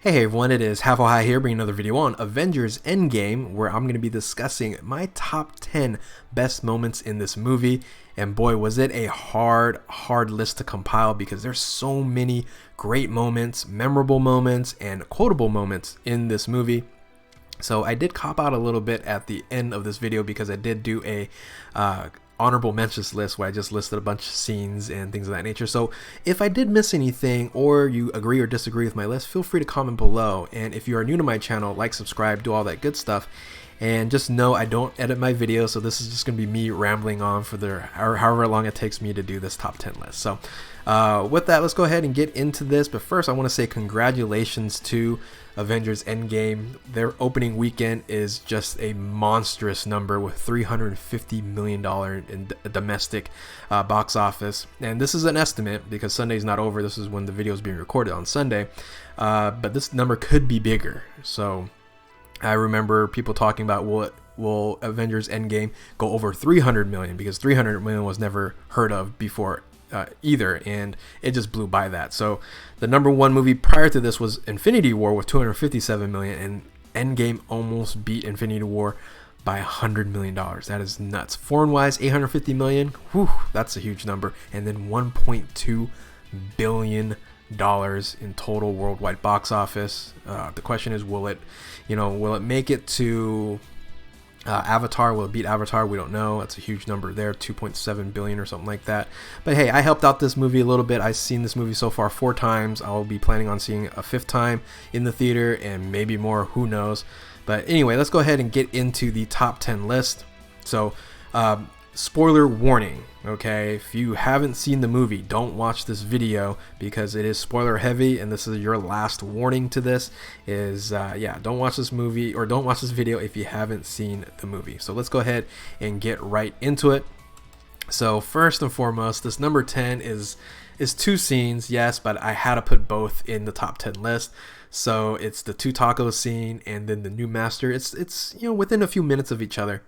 Hey everyone, it is Half High here, bringing another video on Avengers Endgame, where I'm going to be discussing my top 10 best moments in this movie. And boy, was it a hard list to compile because there's so many great moments, memorable moments, and quotable moments in this movie. So I did cop out a little bit at the end of this video because I did do a honorable mentions list where I just listed a bunch of scenes and things of that nature. So if I did miss anything or you agree or disagree with my list, feel free to comment below. And if you are new to my channel, like, subscribe, do all that good stuff. And just know I don't edit my videos, so this is just going to be me rambling on for however long it takes me to do this top 10 list. So with that, let's go ahead and get into this. But first, I want to say congratulations to Avengers Endgame. Their opening weekend is just a monstrous number with $350 million in domestic box office. And this is an estimate because Sunday's not over. This is when the video is being recorded on Sunday. But this number could be bigger. So I remember people talking about will Avengers Endgame go over 300 million, because 300 million was never heard of before either, and it just blew by that. So the number one movie prior to this was Infinity War with 257 million, and Endgame almost beat Infinity War by $100 million. That is nuts. Foreign wise, 850 million. Whew, that's a huge number. And then 1.2 billion dollars in total worldwide box office. The question is, will it make it to Avatar? Will it beat Avatar? We don't know. That's a huge number there, 2.7 billion or something like that. But hey, I helped out this movie a little bit. I've seen this movie so far 4 times. I'll be planning on seeing a 5th time in the theater and maybe more, who knows. But anyway, let's go ahead and get into the top 10 list. So spoiler warning, okay? If you haven't seen the movie, don't watch this video because it is spoiler heavy, and this is your last warning to this is don't watch this movie, or don't watch this video if you haven't seen the movie. So let's go ahead and get right into it. So first and foremost, this number 10 is 2 scenes, yes, but I had to put both in the top 10 list. So it's the 2 tacos scene and then the new master. It's within a few minutes of each other.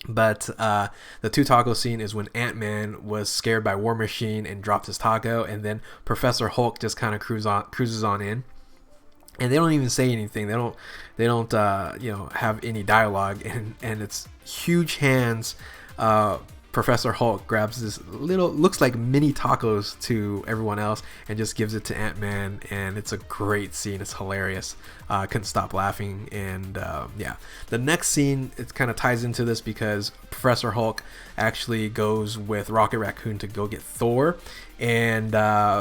But the 2 taco scene is when Ant-Man was scared by War Machine and dropped his taco, and then Professor Hulk just kind of cruises on in, and they don't even say anything. They don't have any dialogue, and it's huge hands. Professor Hulk grabs this looks like mini tacos to everyone else and just gives it to Ant-Man, and it's a great scene. It's hilarious. Couldn't stop laughing. And the next scene, it kind of ties into this because Professor Hulk actually goes with Rocket Raccoon to go get Thor, and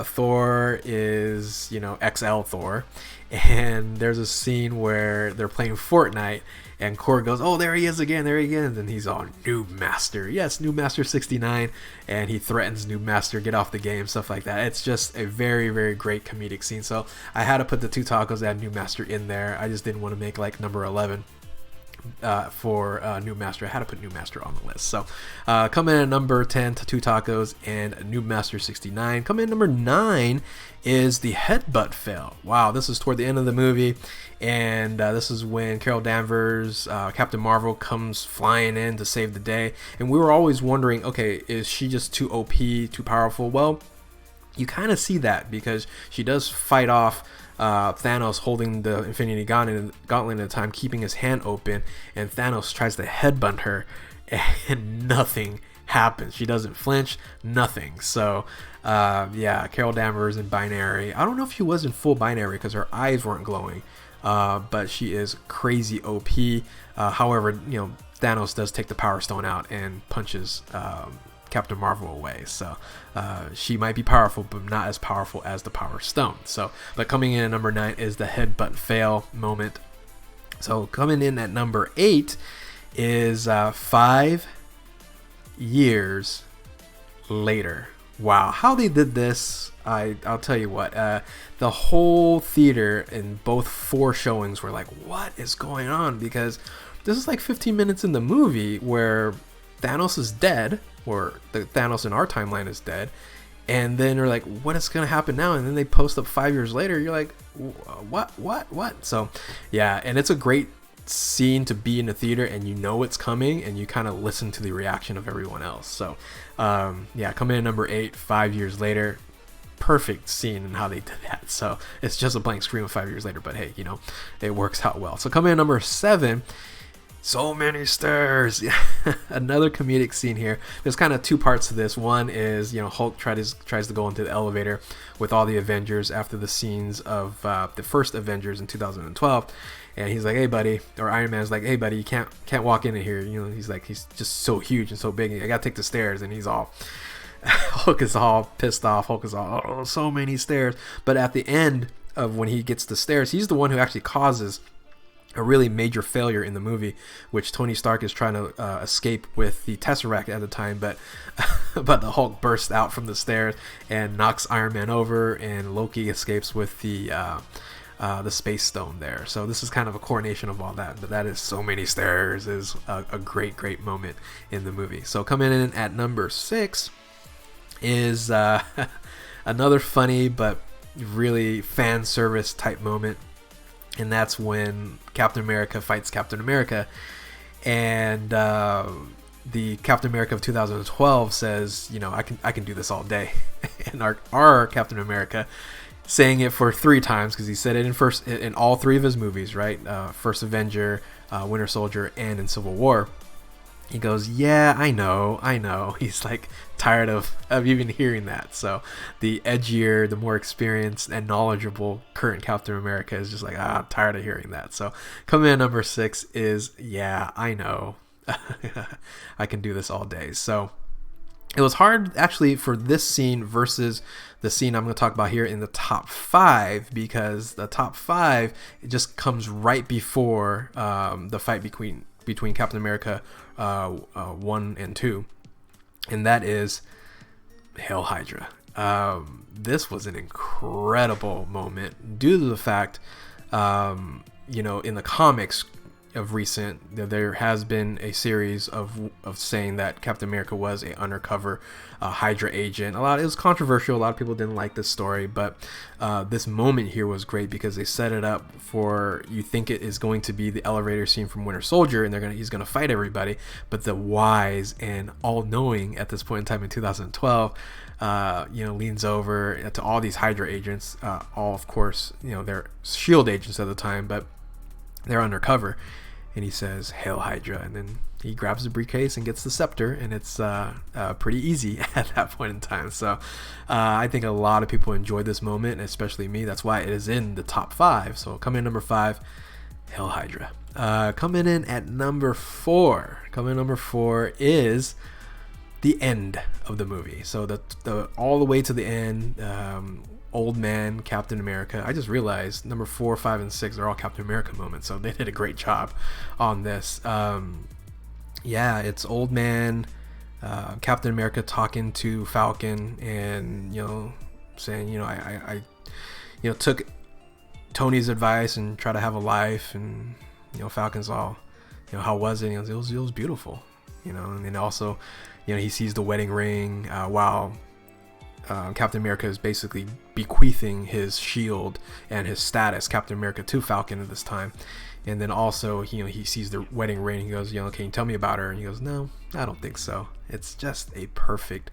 Thor is XL Thor, and there's a scene where they're playing Fortnite, and Korg goes, "Oh, there he is again, and he's on Noob Master. Yes, Noob Master 69, and he threatens Noob Master, get off the game, stuff like that. It's just a very, very great comedic scene. So I had to put the 2 tacos and Noob Master in there. I just didn't want to make like number 11 for Noob Master. I had to put Noob Master on the list. So coming in at number 10 to 2 tacos and Noob Master 69. Coming in at number 9 is the headbutt fail. Wow, this is toward the end of the movie, and this is when Carol Danvers, Captain Marvel, comes flying in to save the day, and we were always wondering, okay, is she just too OP, too powerful? Well, you kind of see that because she does fight off Thanos holding the Infinity Gauntlet at the time, keeping his hand open, and Thanos tries to headbutt her, and nothing happens. She doesn't flinch, nothing. So Carol Danvers in binary. I don't know if she was in full binary because her eyes weren't glowing, but she is crazy OP. However, Thanos does take the Power Stone out and punches Captain Marvel away. So she might be powerful, but not as powerful as the Power Stone. So, but coming in at number 9 is the headbutt fail moment. So coming in at number 8 is 5 years later. Wow, how they did this, I'll tell you what. The whole theater in both 4 showings were like, what is going on? Because this is like 15 minutes in the movie where Thanos is dead, or the Thanos in our timeline is dead, and then they're like, what is going to happen now? And then they post up 5 years later. You're like, what? So yeah, and it's a great scene to be in the theater and it's coming, and you kind of listen to the reaction of everyone else. So coming in number 8, 5 years later. perfect scene in how they did that. So it's just a blank screen 5 years later, but hey, it works out well. So coming in number 7, so many stairs. Another comedic scene here. There's kind of two parts to this. One is, Hulk tries to go into the elevator with all the Avengers after the scenes of the first Avengers in 2012, and he's like, "Hey, buddy," or Iron Man's like, "Hey, buddy, you can't walk in here." He's like, he's just so huge and so big. I gotta take the stairs, and he's all. Hulk is all pissed off. Hulk is all, "Oh, so many stairs." But at the end of when he gets the stairs, he's the one who actually causes a really major failure in the movie, which Tony Stark is trying to escape with the Tesseract at the time, but but the Hulk bursts out from the stairs and knocks Iron Man over, and Loki escapes with the Space Stone there. So this is kind of a coronation of all that, but that is so many stairs is a great moment in the movie. So coming in at number 6 is another funny but really fan service type moment. And that's when Captain America fights Captain America, and the Captain America of 2012 says, I can do this all day. And our Captain America, saying it for 3 times, because he said it in all 3 of his movies, right? First Avenger, Winter Soldier, and in Civil War. He goes, "Yeah, I know." He's like tired of even hearing that. So the edgier, the more experienced and knowledgeable current Captain America is just like, I'm tired of hearing that. So coming in number 6 is, "Yeah, I know." I can do this all day. So it was hard actually for this scene versus the scene I'm going to talk about here in the top 5, because the top 5, it just comes right before the fight between Captain America 1 and 2, and that is Hail Hydra. This was an incredible moment due to the fact, in the comics of recent, there has been a series of saying that Captain America was a undercover Hydra agent. It was controversial. A lot of people didn't like this story, but this moment here was great because they set it up for, you think it is going to be the elevator scene from Winter Soldier, and he's gonna fight everybody, but the wise and all-knowing at this point in time in 2012 leans over to all these Hydra agents, all of course they're SHIELD agents at the time, but they're undercover, and he says, "Hail Hydra," and then he grabs the briefcase and gets the scepter, and it's pretty easy at that point in time. So I think a lot of people enjoyed this moment, especially me. That's why it is in the top 5. So coming in number 5, Hail Hydra. Coming in at number 4. Coming in number 4 is the end of the movie. So the all the way to the end. Old man Captain America. I just realized number 4, 5, and 6 are all Captain America moments, so they did a great job on this. It's old man Captain America talking to Falcon, and saying, I took Tony's advice and try to have a life, and Falcon's all, how was it? It was beautiful, and then also, he sees the wedding ring while Captain America is basically bequeathing his shield and his status, Captain America, to Falcon at this time. And then also, he sees the wedding ring. He goes, "Can you tell me about her?" And he goes, "No, I don't think so." It's just a perfect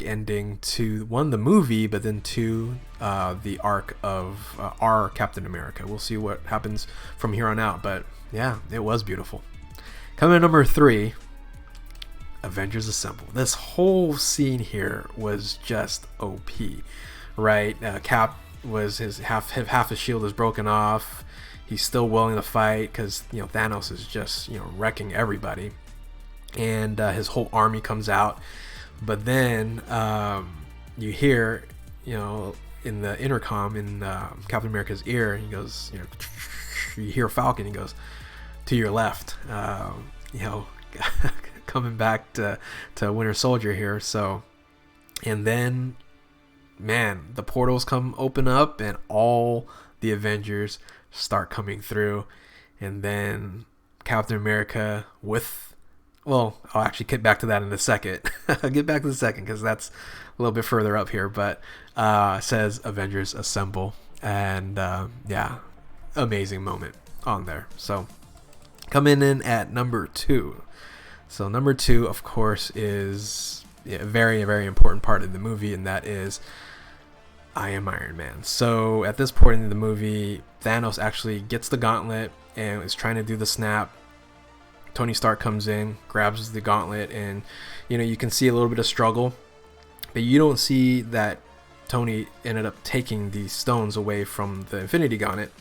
ending to, 1, the movie, but then 2, the arc of our Captain America. We'll see what happens from here on out, but yeah, it was beautiful. Coming at number 3, Avengers Assemble. This whole scene here was just OP, right? Cap was half his shield is broken off. He's still willing to fight because Thanos is just wrecking everybody, and his whole army comes out. But then you hear in the intercom in Captain America's ear, he goes, you hear Falcon. He goes, "To your left." Coming back to Winter Soldier here. So, and then, man, the portals open up, and all the Avengers start coming through, and then Captain America I'll actually get back to that in a second. I'll get back to the second because that's a little bit further up here, but says Avengers Assemble, and amazing moment on there. So coming in at number 2. So number 2, of course, is a very, very important part of the movie, and that is I am Iron Man. So at this point in the movie, Thanos actually gets the gauntlet and is trying to do the snap. Tony Stark comes in, grabs the gauntlet, and you can see a little bit of struggle, but you don't see that Tony ended up taking the stones away from the Infinity Gauntlet,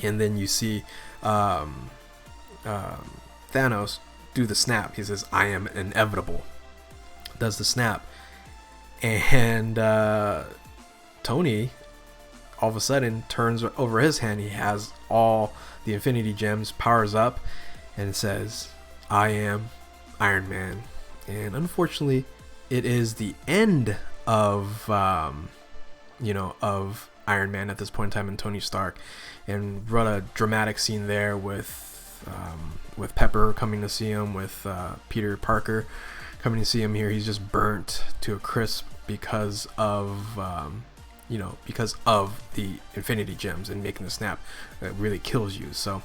and then you see Thanos do the snap. He says, "I am inevitable." Does the snap, and Tony all of a sudden turns over his hand. He has all the Infinity Gems, powers up, and says, "I am Iron Man." And unfortunately, it is the end of of Iron Man at this point in time, in Tony Stark. And what a dramatic scene there with Pepper coming to see him, with Peter Parker coming to see him here. He's just burnt to a crisp because of because of the Infinity Gems and making the snap. That really kills you. So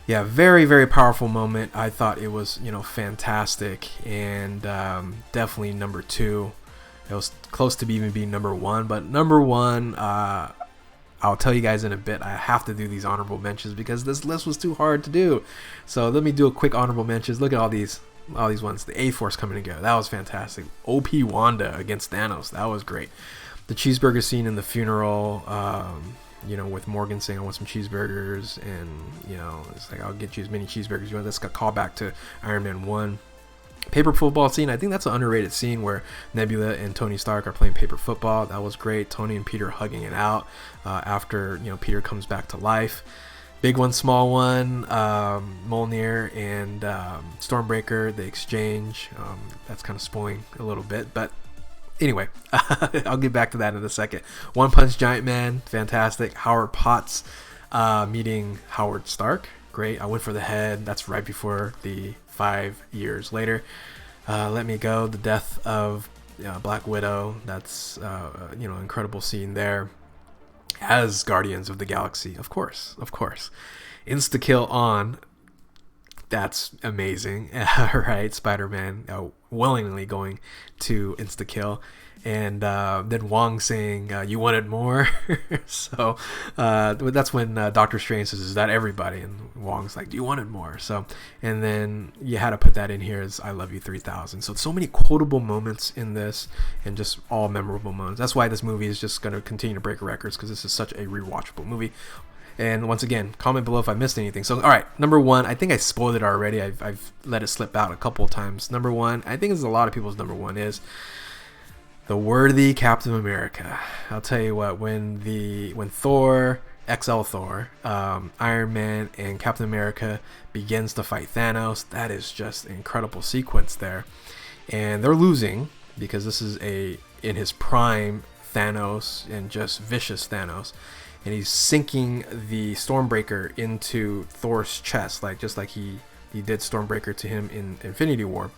yeah, very, very powerful moment. I thought it was fantastic, and definitely number 2. It was close to even being number 1, but number 1, I'll tell you guys in a bit. I have to do these honorable mentions because this list was too hard to do. So let me do a quick honorable mentions. Look at all these ones. The A-Force coming together, that was fantastic. OP Wanda against Thanos, that was great. The cheeseburger scene in the funeral, with Morgan saying, "I want some cheeseburgers," and it's like, "I'll get you as many cheeseburgers you want." That's a callback to Iron Man 1. Paper football scene, I think that's an underrated scene where Nebula and Tony Stark are playing paper football. That was great. Tony and Peter hugging it out after Peter comes back to life. Big one, small one, Mjolnir and Stormbreaker, the exchange. That's kind of spoiling a little bit, but anyway, I'll get back to that in a second. One Punch Giant Man, fantastic. Howard Potts meeting Howard Stark, great. I went for the head. That's right before the 5 years later. Let Me Go, the death of Black Widow. That's incredible scene there. As Guardians of the Galaxy, of course. Insta kill on. That's amazing. Right, Spider-Man willingly going to insta kill, and then Wong saying, "You wanted more." So that's when Doctor Strange says, "Is that everybody?" And Wong's like, "Do you wanted more?" So, and then you had to put that in here as "I love you 3000." So many quotable moments in this, and just all memorable moments. That's why this movie is just going to continue to break records, because this is such a rewatchable movie. And once again, comment below if I missed anything. So, all right, number 1, I think I spoiled it already. I've let it slip out a couple of times. Number 1, I think it's a lot of people's number 1, is the worthy Captain America. I'll tell you what, when Thor, XL Thor, Iron Man, and Captain America begins to fight Thanos, that is just an incredible sequence there. And they're losing because this is in his prime Thanos, and just vicious Thanos. And he's sinking the Stormbreaker into Thor's chest, just like he did Stormbreaker to him in Infinity War.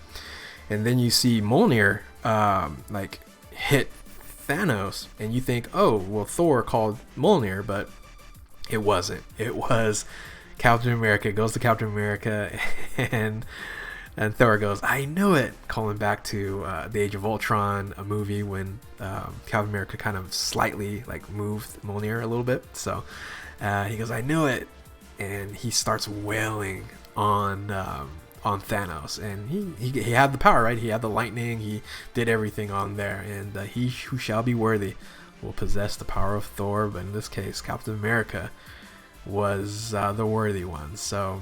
And then you see Mjolnir hit Thanos, and you think, oh, well, Thor called Mjolnir, but it wasn't. It was Captain America. It goes to Captain America, and Thor goes, "I knew it," calling back to the Age of Ultron, a movie when Captain America kind of slightly moved Mjolnir a little bit. So he goes, "I knew it," and he starts wailing on Thanos, and he had the power, right? He had the lightning. He did everything on there, and he who shall be worthy will possess the power of Thor. But in this case, Captain America was the worthy one. So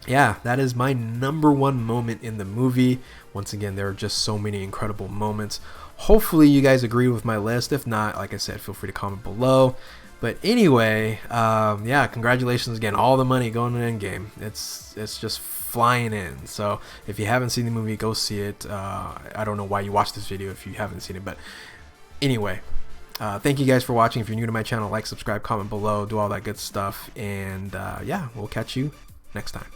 yeah, that is my number 1 moment in the movie. Once again, there are just so many incredible moments. Hopefully you guys agree with my list. If not, like I said, feel free to comment below. But anyway, yeah, congratulations again. All the money going to Endgame. It's just flying in. So if you haven't seen the movie, go see it. I don't know why you watched this video if you haven't seen it. But anyway, thank you guys for watching. If you're new to my channel, like, subscribe, comment below, do all that good stuff. And yeah, we'll catch you next time.